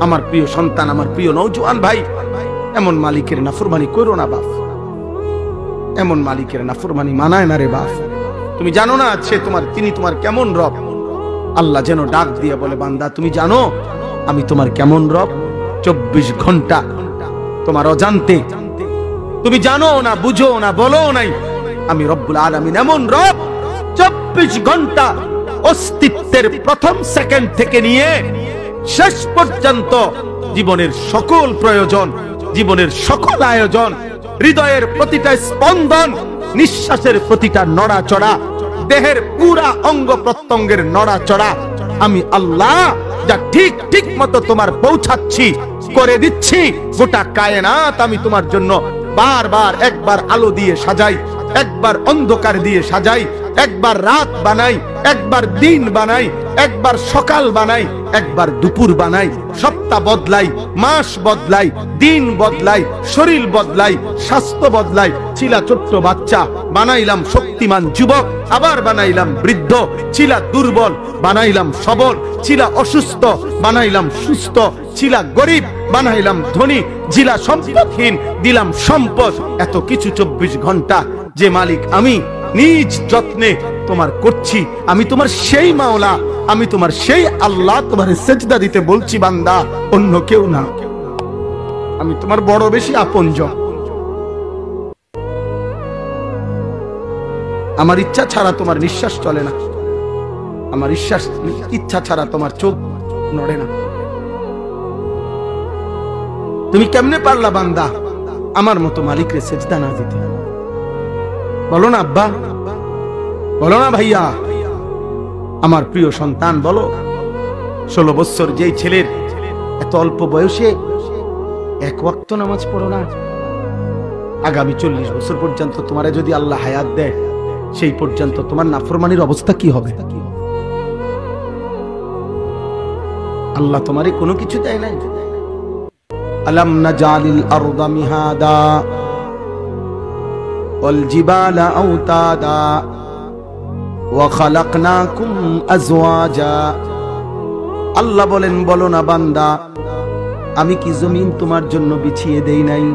আমার প্রিয় সন্তান, আমার প্রিয় নওজোয়ান ভাই, এমন মালিকের নাফরমানি করো না বাপ, এমন মালিকের নাফরমানি মানায় না রে বাপ। তুমি জানো না তিনি তোমার কেমন রব। আল্লাহ যেন ডাক দিয়ে বলে, বান্দা তুমি জানো আমি তোমার কেমন রব? 24 ঘন্টা তোমার অজান্তে, তুমি জানো না, বুঝো না, বলো নাই, আমি রব্বুল আলামিন এমন রব 24 ঘন্টা অস্তিত্বের প্রথম সেকেন্ড থেকে নিয়ে শেষ পর্যন্ত জীবনের সকল প্রয়োজন, জীবনের সকল আয়োজন, হৃদয়ের প্রতিটা স্পন্দন, নিঃশ্বাসের প্রতিটা নড়াচড়া, দেহের পুরা অঙ্গ প্রত্যঙ্গের নড়াচড়া আমি আল্লাহ যা ঠিক ঠিক মতো তোমার পৌঁছাচ্ছি, করে দিচ্ছি। গোটা কায়নাত আমি তোমার জন্য বারবার একবার আলো দিয়ে সাজাই, একবার অন্ধকার দিয়ে সাজাই, একবার রাত বানাই, একবার দিন বানাই, একবার সকাল বানাই, একবার দুপুর বানাই, সপ্তাহ বদলাই, মাস বদলাই, দিন বদলাই, শরীর বদলাই, স্বাস্থ্য বদলাই। ছিলা ছোট্ট বাচ্চা, বানাইলাম শক্তিমান যুবক, আবার বানাইলাম বৃদ্ধ। ছিলা দুর্বল, বানাইলাম সবল। ছিলা অসুস্থ, বানাইলাম সুস্থ। ছিলা গরিব, বানাইলাম ধনী। ছিলা সম্পদহীন, দিলাম সম্পদ। এত কিছু 24 ঘন্টা যে মালিক আমি নিজ যত্নে তোমার করছি। আমি তোমার সেই মাওলা, আমি তোমার সেই আল্লাহ। তোমার সেজদা দিতে বলছি বান্দা, অন্য কেউ না। আমি তোমার বড় বেশি আপনজন। আমার ইচ্ছা ছাড়া তোমার নিঃশ্বাস চলে না, আমার ইচ্ছা ছাড়া তোমার চোখ নড়ে না। তুমি কেমনে পারলা বান্দা আমার মতো মালিকরে সেজদা না দিতে? বলো না আব্বা, বলো না ভাইয়া, আমার প্রিয় সন্তান বলো। 16 বছর যেই ছেলের এত অল্প বয়সে এক ওয়াক্ত নামাজ পড়ো না, আগামী 40 বছর পর্যন্ত তোমারে যদি আল্লাহ হায়াত দেয়, সেই পর্যন্ত তোমার নাফরমানির অবস্থা কি হবে? আল্লাহ তোমারে কোনো কিছু দেয় নাই। আলাম নাজালিল আরদা মিহাদা ওয়াল জিবালা আওতাদা ওয়া খালাকনাকুম আজওয়াজা। আল্লাহ বলেন, বলো না বান্দা, আমি কি জমিন তোমার জন্য বিছিয়ে দেই নাই?